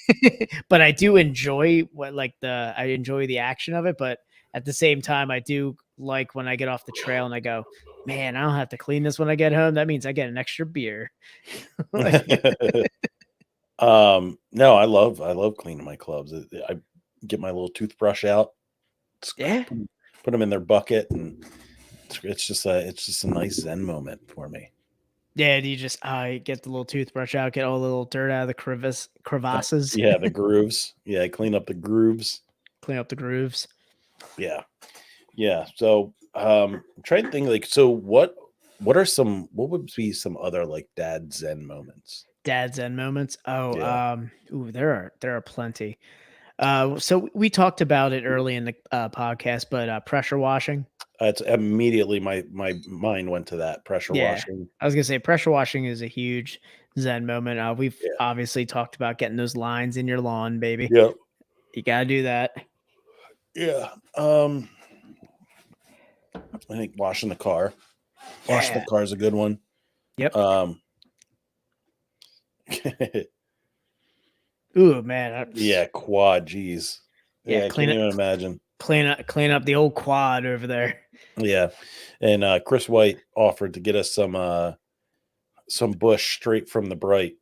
But I do enjoy I enjoy the action of it, but at the same time I do like when I get off the trail and I go, man, I don't have to clean this when I get home. That means I get an extra beer. No, I love cleaning my clubs. I get my little toothbrush out, Yeah. put them in their bucket, and it's just a nice zen moment for me. Yeah, do you just get the little toothbrush out, get all the little dirt out of the crevasses, Yeah, the grooves. Yeah, I clean up the grooves. clean up the grooves. Yeah. Yeah. So I'm trying to think, like, so what would be some other like dad zen moments? Dad Zen moments. Oh, Yeah. ooh, there are plenty. So we talked about it early in the podcast, but pressure washing. It's immediately my mind went to that pressure Yeah, washing. I was gonna say pressure washing is a huge Zen moment. We've Yeah. obviously talked about getting those lines in your lawn, baby. Yep. You gotta do that. Yeah. I think washing the car. Washing Yeah. the car is a good one. Yep. Yeah, Ooh, man. quad, geez. Yeah, Yeah, I clean can't it. even imagine. Clean up the old quad over there. Yeah. And Chris White offered to get us some bush straight from the Bright.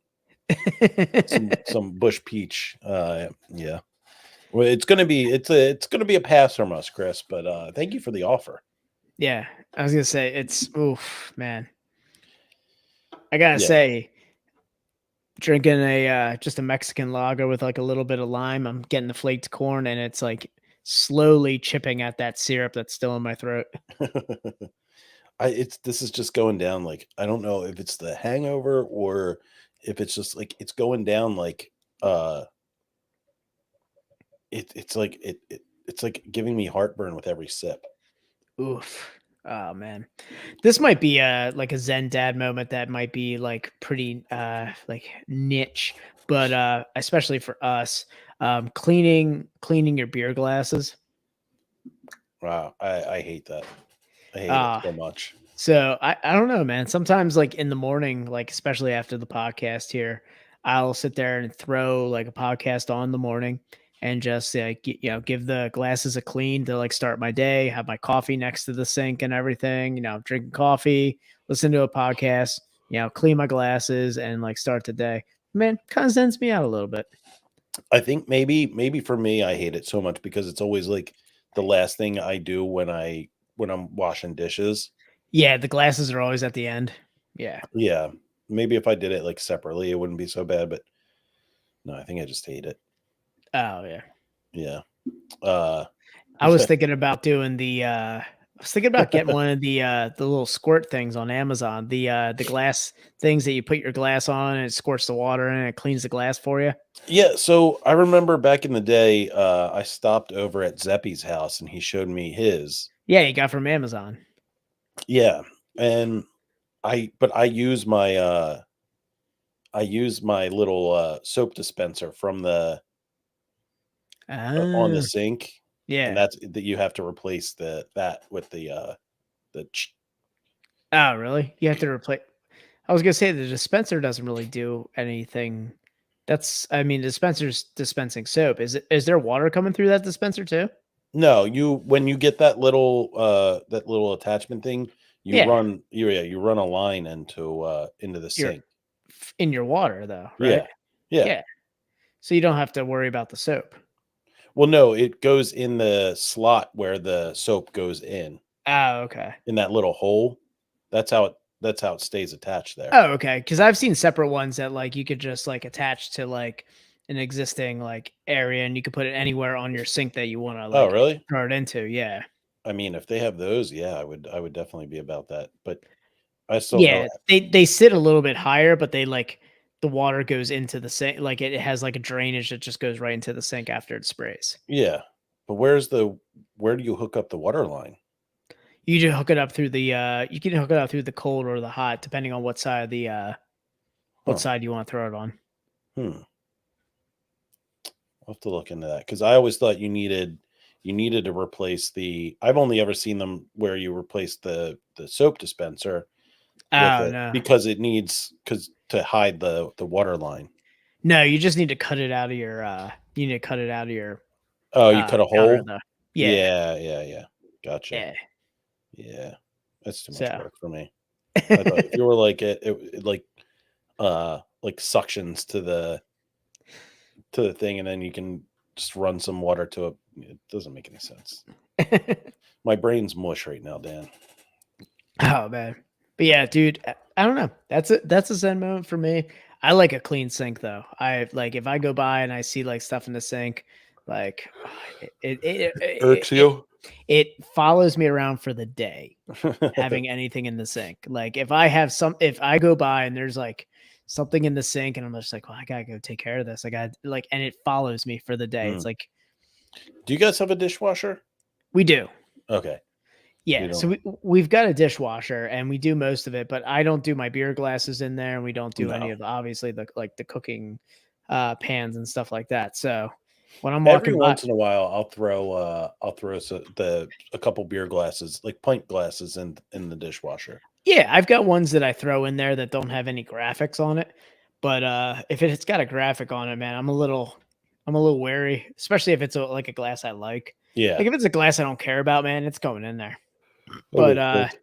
Some bush peach. Yeah. Well, it's gonna be a pass from us, Chris, but thank you for the offer. Yeah, I was gonna say it's oof, man. I gotta Yeah. say, drinking a just a Mexican lager with like a little bit of lime. I'm getting the flaked corn, and it's like slowly chipping at that syrup that's still in my throat. This is just going down, like, I don't know if it's the hangover or if it's just like it's going down like it's like it's like giving me heartburn with every sip. Oof. Oh man, this might be like a Zen dad moment that might be like pretty like niche, but especially for us, cleaning your beer glasses. Wow, I hate that. I hate Uh, it so much. So I don't know, man. Sometimes like in the morning, like especially after the podcast here, I'll sit there and throw like a podcast on in the morning and just like give the glasses a clean to like start my day, have my coffee next to the sink and everything, drinking coffee, listen to a podcast, clean my glasses and like start the day. Man, kind of sends me out a little bit. I think maybe for me, I hate it so much because it's always like the last thing I do when I'm washing dishes. Yeah, the glasses are always at the end. Yeah. Yeah, maybe if I did it like separately, it wouldn't be so bad. But no, I think I just hate it. Oh yeah. Yeah. I was thinking about doing I was thinking about getting one of the little squirt things on Amazon. The glass things that you put your glass on and it squirts the water in and it cleans the glass for you. Yeah, so I remember back in the day, I stopped over at Zeppy's house and he showed me his. Yeah, you got from Amazon. Yeah, and but I use my little soap dispenser from the on the Ah, sink, and yeah. that's that you have to replace that with the Oh, really? You have to replace. I was gonna say the dispenser doesn't really do anything. I mean, the dispenser's dispensing soap. Is there water coming through that dispenser too? no, you when you get that little attachment thing, Yeah, you run a line into the you're sink. in your water though, right? Yeah. Yeah. Yeah. So you don't have to worry about the soap. Well, no, it goes in the slot where the soap goes Oh, okay. in that little hole. That's how it stays attached there. Oh, okay. Because I've seen separate ones that like you could just like attach to like an existing like area, and you could put it anywhere on your sink that you want to Oh, like really? throw it into. Yeah, I mean, if they have those, yeah, I would definitely be about that. But I still know. yeah. They sit a little bit higher, but they like the water goes into the sink. Like it has like a drainage that just goes right into the sink after it sprays. Yeah. But where do you hook up the water line? You just hook it up through you can hook it up through the cold or the hot, depending on what side of what Huh. side you want to throw it on. Hmm. I'll have to look into that because I always thought you needed to replace the. I've only ever seen them where you replace the soap dispenser with Oh it no. because it needs because to hide the water line. No, you just need to cut it out of your you need to cut it out of your Oh, you cut a counter hole? though. Yeah. Yeah, yeah, yeah. Gotcha. Yeah. Yeah. That's too much So work for me. I thought if you were like it like suctions to the thing and then you can just run some water to it. It doesn't make any sense. My brain's mush right now, Dan. Oh man. But yeah, dude, I don't know. That's a zen moment for me. I like a clean sink though. I like if I go by and I see like stuff in the sink, like Irks you? it follows me around for the day having anything in the sink. Like if I go by and there's like something in the sink and I'm just like, well, I gotta go take care of this. I got like, and it follows me for the day. It's Mm. like Do you guys have a dishwasher? we do. Okay. Yeah, You so don't. we've got a dishwasher and we do most of it, but I don't do my beer glasses in there, and we don't do any No. of obviously the like the cooking pans and stuff like that. So when I'm Every walking by, once in a while I'll throw a couple beer glasses, like pint glasses in the dishwasher. yeah, I've got ones that I throw in there that don't have any graphics on it. But if it's got a graphic on it, man, I'm a little wary, especially if it's like a glass I like. Yeah. Like if it's a glass I don't care about, man, it's going in there. Okay, But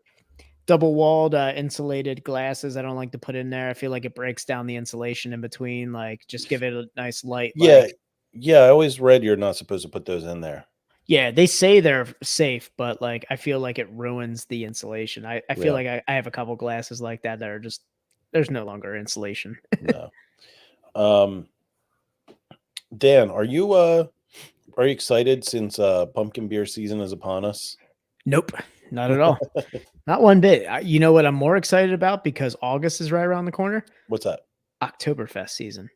double walled insulated glasses I don't like to put in there. I feel like it breaks down the insulation in between. Like just give it a nice light. yeah. Like Yeah, I always read you're not supposed to put those in there. yeah, they say they're safe, but like I feel like it ruins the insulation. I feel Yeah. like I have a couple glasses like that are just there's no longer insulation. No. Um Dan, are you excited since pumpkin beer season is upon us? Nope, not at all. Not one bit. You know what I'm more excited about because August is right around the corner? What's that? Oktoberfest season.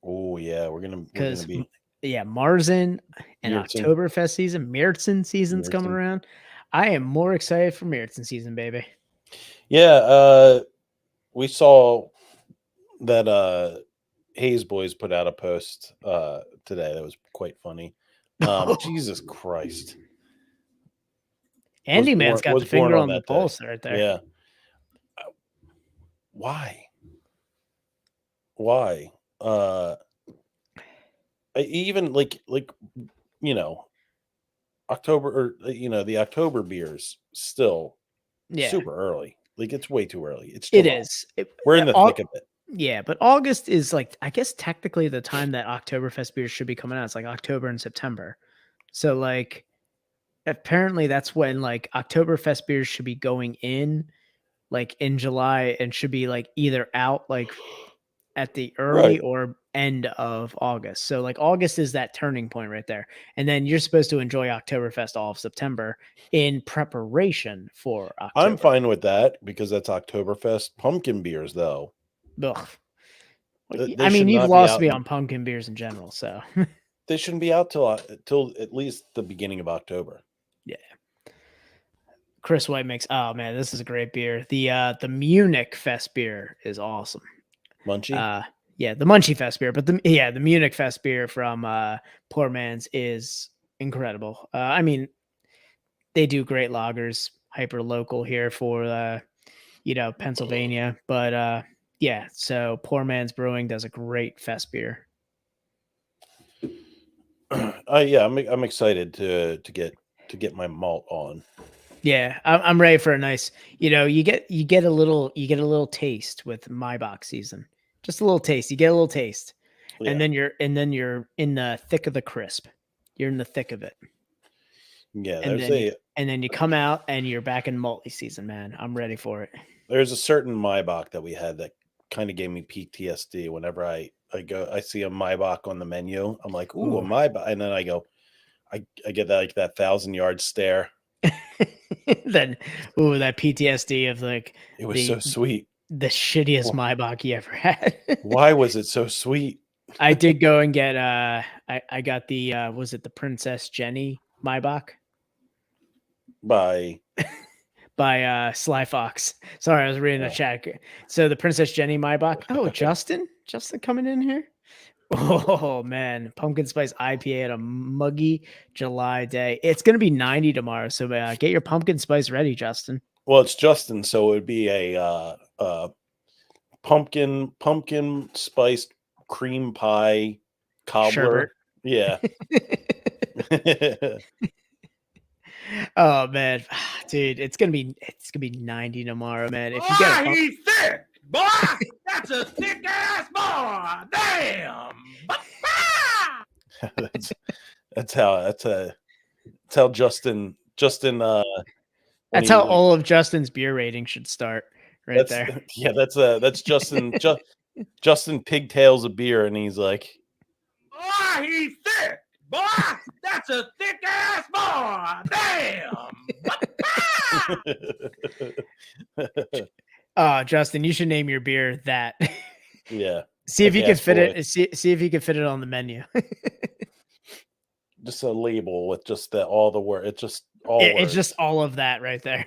Oh yeah, we're gonna Because be yeah, Marzen and Märzen. Oktoberfest season, Märzen season's coming Märzen. around. I am more excited for Märzen season, baby. Yeah, we saw that Hayes Boys put out a post today that was quite funny. Jesus Christ. Andy Man's got the was born finger on the that day. pulse right there. Yeah. Why? Why? Even like you know, October or the October beers still Yeah, super early. Like it's way too early. It's it July. is. We're in the thick of it. Yeah, but August is like, I guess technically the time that Oktoberfest beers should be coming out. It's like October and September. So like apparently that's when like Oktoberfest beers should be going in like in July and should be like either out like at the early Right. or end of August. So like August is that turning point right there. And then you're supposed to enjoy Oktoberfest all of September in preparation for October. I'm fine with that because that's Oktoberfest. Pumpkin beers, though. Ugh. They I mean, should you've not be lost out me in- on pumpkin beers in general, so They shouldn't be out till at least the beginning of October. Chris White makes. Oh man, this is a great beer. The Munich Fest beer is awesome. Munchie. Yeah, the Munchie Fest beer, but the Munich Fest beer from Poor Man's is incredible. I mean, they do great lagers, hyper local here for Pennsylvania, but yeah, so Poor Man's Brewing does a great fest beer. Yeah, I'm excited to get my malt on. Yeah, I'm ready for a nice. You get a little taste with Maibach season, just a little taste. You get a little taste, Yeah. and then you're in the thick of the crisp. You're in the thick of it, Yeah, and then you come out and you're back in multi season, man. I'm ready for it. there's a certain Maibach that we had that kind of gave me PTSD whenever I see a Maibach on the menu. I'm like, ooh, a Ooh. Maibach, and then I go, I get that 1,000-yard stare. Then, that PTSD of like It was so sweet. the shittiest Maibach you ever had. Why was it so sweet? I did go and get I got the was it the Princess Jenny Maibach By by Sly Fox. Sorry, I was reading the chat. So the Princess Jenny Maibach. Oh, Justin coming in here. Oh man, pumpkin spice IPA at a muggy July day. It's gonna be 90 tomorrow, so get your pumpkin spice ready, Justin. well, it's Justin, so it would be a pumpkin spiced cream pie cobbler. Sherbet. Yeah. Oh man, dude, it's gonna be 90 tomorrow, man. If you get he's thick, boy. That's a thick ass boy. Damn. that's how Justin when that's he- how all of Justin's beer rating should start right there. Yeah, that's Justin Justin pigtails a beer and he's like, Oh, he's thick, boy. That's a thick ass boy. Damn. Justin, you should name your beer that. yeah, See if you can Yes, fit boy. it. See if you can fit it on the menu. just a label with just all the word. It's just all It's words. just all of that right there.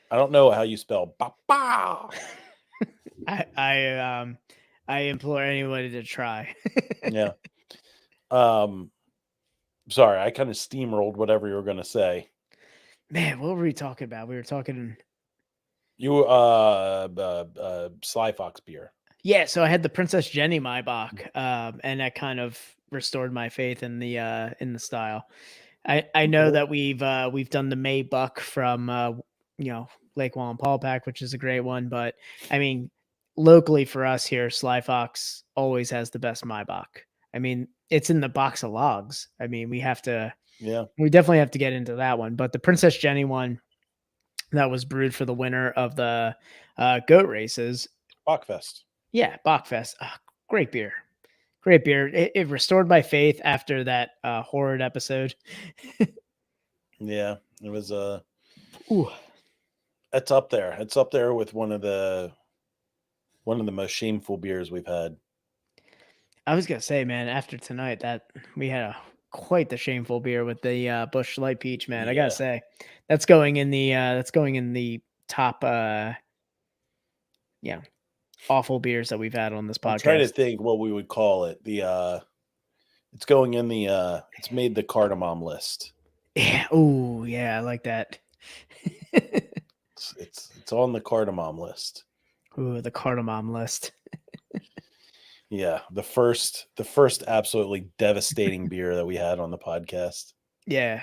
I don't know how you spell ba. I implore anybody to try. Yeah. Sorry, I kind of steamrolled whatever you were gonna say. Man, what were we talking about? We were talking. You Sly Fox beer. Yeah, so I had the Princess Jenny Maibach, and that kind of restored my faith in the style. I know Okay. that we've done the May Buck from Lake Wallenpaupack, which is a great one, but I mean locally for us here, Sly Fox always has the best Maibach. I mean, it's in the box of logs. I mean, we definitely have to get into that one, but the Princess Jenny one that was brewed for the winner of the goat races. Bachfest. Yeah, Bachfest. Great beer. Great beer. It restored my faith after that horrid episode. Yeah, it was Ooh. it's up there. It's up there with one of the most shameful beers we've had. I was gonna say, man, after tonight that we had quite the shameful beer with the Busch Light Peach, man. I Yeah. gotta say, that's going in the top awful beers that we've had on this I'm trying to podcast. think what we would call it. It's going in it's made the cardamom list. Yeah. Oh, yeah, I like that. It's on the cardamom list. Ooh, the cardamom list. Yeah, the first absolutely devastating beer that we had on the podcast. Yeah.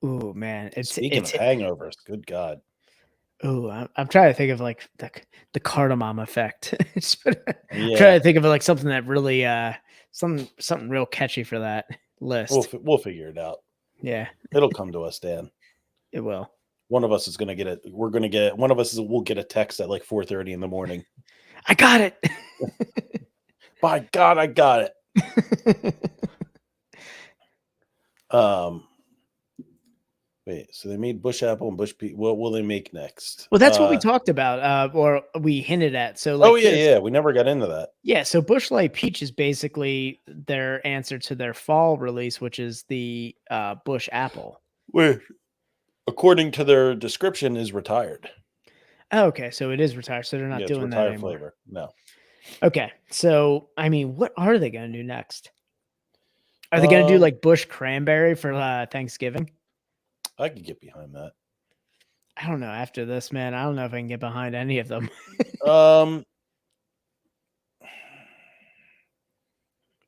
Ooh, man. Speaking of hangovers, good God. Oh, I'm trying to think of like the cardamom effect. I'm Yeah, trying to think of like something that really something real catchy for that list. we'll figure it out. Yeah, It'll come to us, Dan. it will. One of us is gonna get it. We're gonna get one of us will get a text at like 4:30 in the morning. I got it. By God, I got it. Wait. So they made bush apple and bush peach. What will they make next? Well, that's what we talked about, or we hinted at. So, like, Oh yeah. We never got into that. yeah. So, Bush Light Peach is basically their answer to their fall release, which is the Bush Apple. Wait. According to their description, is retired. Oh, okay, so it is retired. So they're not Yeah, it's doing that retired anymore. flavor. No. Okay, so I mean, what are they going to do next? Are they going to do like Bush Cranberry for Thanksgiving? I could get behind that. I don't know. After this, man, I don't know if I can get behind any of them.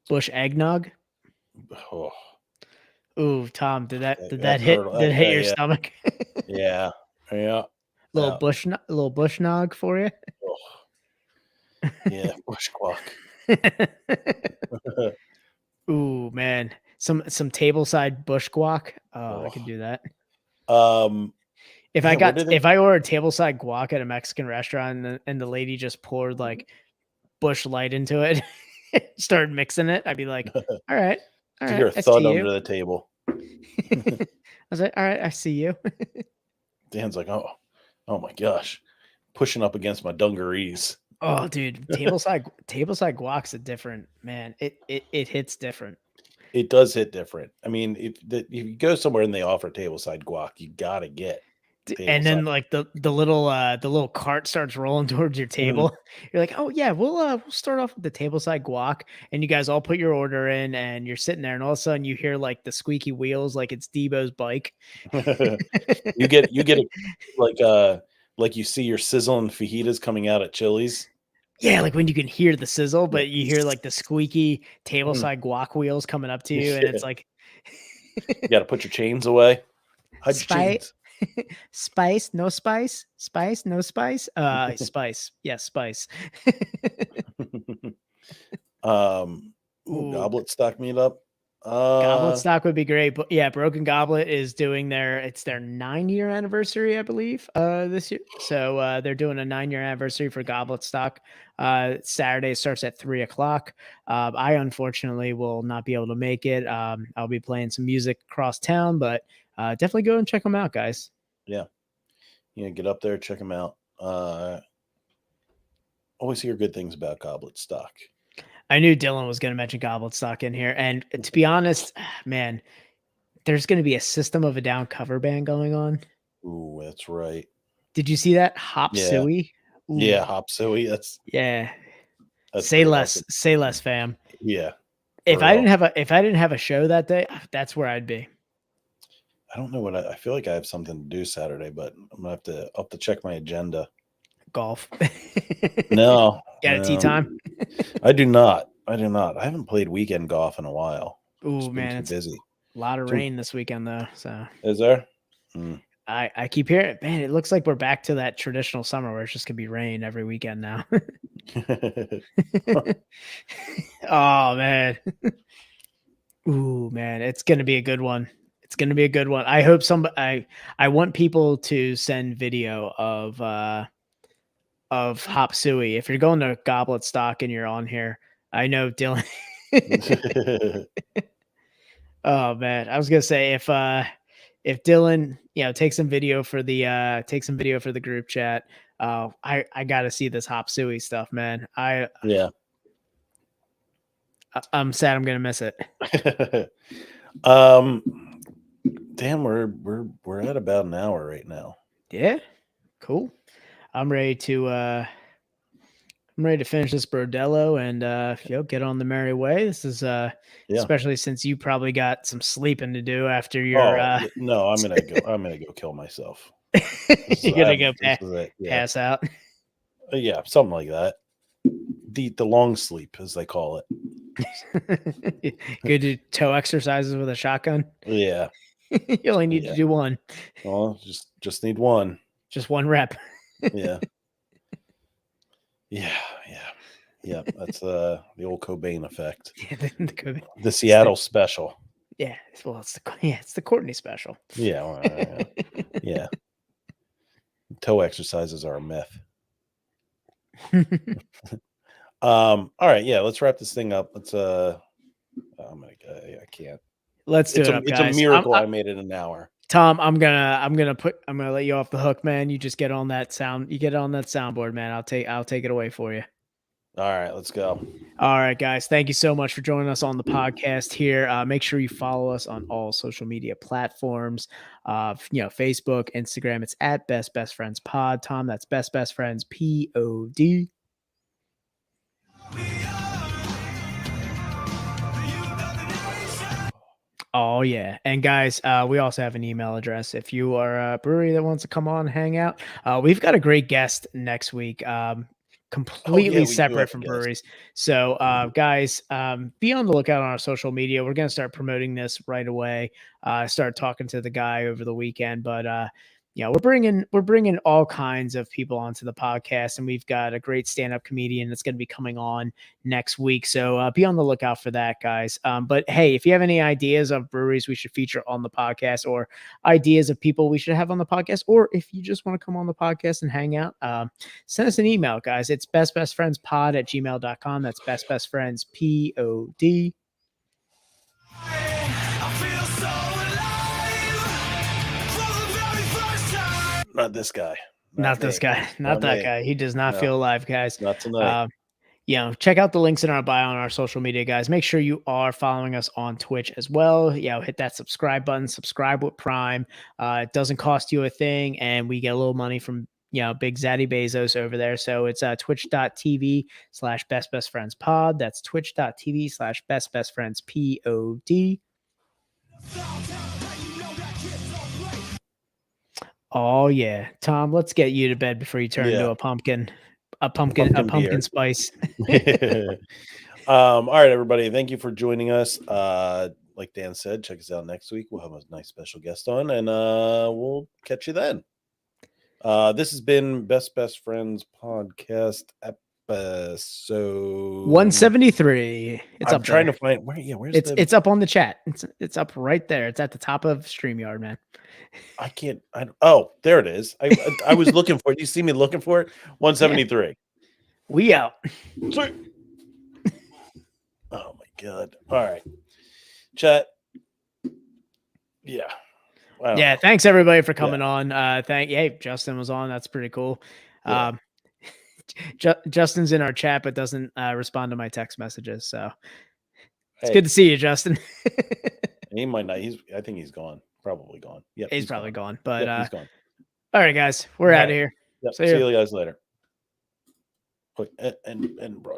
Bush Eggnog. Oh, Ooh, Tom, did that I've hit? heard- Did it hit your yeah. stomach? Yeah. little Yeah. little bush nog for you. Oh. Yeah. Bushquack. Ooh, man, some tableside bush guac. Oh, I could Oh. do that. Yeah, If I ordered tableside guac at a Mexican restaurant and the lady just poured like Bush Light into it, started mixing it, I'd be like, all right, to hear a I thud see under you. the table. I was like, all right, I see you. Dan's like, oh my gosh, pushing up against my dungarees. Oh, dude, tableside guac's a different man. It hits different. It does hit different. I mean, if you go somewhere and they offer tableside guac, you gotta get. And then tableside. like the little cart starts rolling towards your table. You're like, oh yeah, we'll start off with the tableside guac, and you guys all put your order in, and you're sitting there, and all of a sudden you hear like the squeaky wheels, like it's Debo's bike. you get like you see your sizzling fajitas coming out at Chili's. Yeah, like when you can hear the sizzle, but you hear like the squeaky tableside guac wheels coming up to you, and it's like You got to put your chains away. Hide your Spice. chains. Spice, no spice, spice, no spice. Spice, yes, spice. Ooh. Goblet stock meetup. Goblet stock would be great, but yeah, Broken Goblet is doing their 9-year anniversary, I believe, this year. So they're doing a 9-year anniversary for Goblet stock. Saturday starts at 3:00. I unfortunately will not be able to make it. I'll be playing some music across town, but definitely go and check them out, guys. Yeah, get up there, check them out. Always hear good things about Goblet stock. I knew Dylan was going to mention Goblet stock in here, and to be honest, man, there's going to be a System of a Down cover band going on. Ooh, that's right. Did you see that? Hop Yeah. Suey? Ooh. Yeah, Hop Suey. That's Say less, awesome. say less, fam. Yeah. If for I real. didn't have a show that day, that's where I'd be. I don't know what I feel like I have something to do Saturday, but I'm gonna have to check my agenda. Golf. No. Got a tea no. time? I do not. I haven't played weekend golf in a while. Ooh, Just been man, too it's busy. a lot of Too- rain this weekend though. So Is there? I keep hearing, man, it looks like we're back to that traditional summer where it's just gonna be rain every weekend now. Oh man. Ooh, man, it's gonna be a good one. It's gonna be a good one. I hope I want people to send video of Hop Suey. If you're going to Goblet Stock and you're on here, I know Dylan. Oh man, I was gonna say if Dylan, take some video for the group chat. I gotta see this Hop Suey stuff, man. Yeah. I'm sad I'm gonna miss it. Damn, we're at about an hour right now. Yeah, cool. I'm ready to finish this Brodello and get on the merry way. This is especially since you probably got some sleeping to do after your No, I'm gonna go kill myself. you're gonna go Yeah. pass out. Yeah, something like that. The long sleep, as they call it. Go do toe exercises with a shotgun. Yeah. You only need Yeah. to do one. Well, just need one. Just one rep. Yeah. Yeah. That's the old Cobain effect. Yeah, the Cobain. The Seattle special. Yeah, well, it's the Courtney special. Yeah. Well, yeah. Toe exercises are a myth. All right, yeah, let's wrap this thing up. Let's I can't. Let's do It's it, a up, it's a guys. miracle I made it an hour. Tom, I'm gonna let you off the hook, man. You just get on that sound. You get on that soundboard, man. I'll take it away for you. All right, let's go. All right, guys. Thank you so much for joining us on the podcast here. Make sure you follow us on all social media platforms. Facebook, Instagram. It's at Best Friends Pod. Tom, that's Best Friends POD. Oh yeah, and guys, we also have an email address if you are a brewery that wants to come on and hang out. We've got a great guest next week. Completely we do separate have a from guest. breweries. So, guys, be on the lookout on our social media. We're gonna start promoting this right away. Start talking to the guy over the weekend, but we're bringing all kinds of people onto the podcast, and we've got a great stand-up comedian that's going to be coming on next week. So be on the lookout for that, guys. But hey, if you have any ideas of breweries we should feature on the podcast, or ideas of people we should have on the podcast, or if you just want to come on the podcast and hang out, send us an email, guys. It's bestbestfriendspod@gmail.com. That's bestbestfriendspod. I feel so alive for the very first time. Not this guy. Not this me. guy. Not that me. guy. He does not No. feel alive, guys. Not tonight. Check out the links in our bio on our social media, guys. Make sure you are following us on Twitch as well. Hit that subscribe button, subscribe with Prime. It doesn't cost you a thing, and we get a little money from Big Zaddy Bezos over there. So it's twitch.tv/bestbestfriendspod. That's twitch.tv/bestbestfriendspod. Oh yeah, Tom, let's get you to bed before you turn into Yeah. a pumpkin Pumpkin beer. spice. All right, everybody. Thank you for joining us. Like Dan said, check us out next week. We'll have a nice special guest on, and we'll catch you then. This has been Best Friends podcast episode 173. It's I'm up trying there. to find where. Yeah, where's It's up on the chat. It's up right there. It's at the top of StreamYard, man. I can't. Oh, there it is. I was looking for it. You see me looking for it? 173. We out. Sweet. Oh my god. All right. Chat. Yeah. Wow. Yeah, thanks everybody for coming on. Justin was on. That's pretty cool. Yeah. Justin's in our chat but doesn't respond to my text messages. So it's Hey, good to see you, Justin. he might not. I think he's gone. Probably gone. Yeah. He's probably gone. But Yep, he's gone. all right, guys, we're All out right. of here. Yep. See See ya. you guys later. Quick and broad.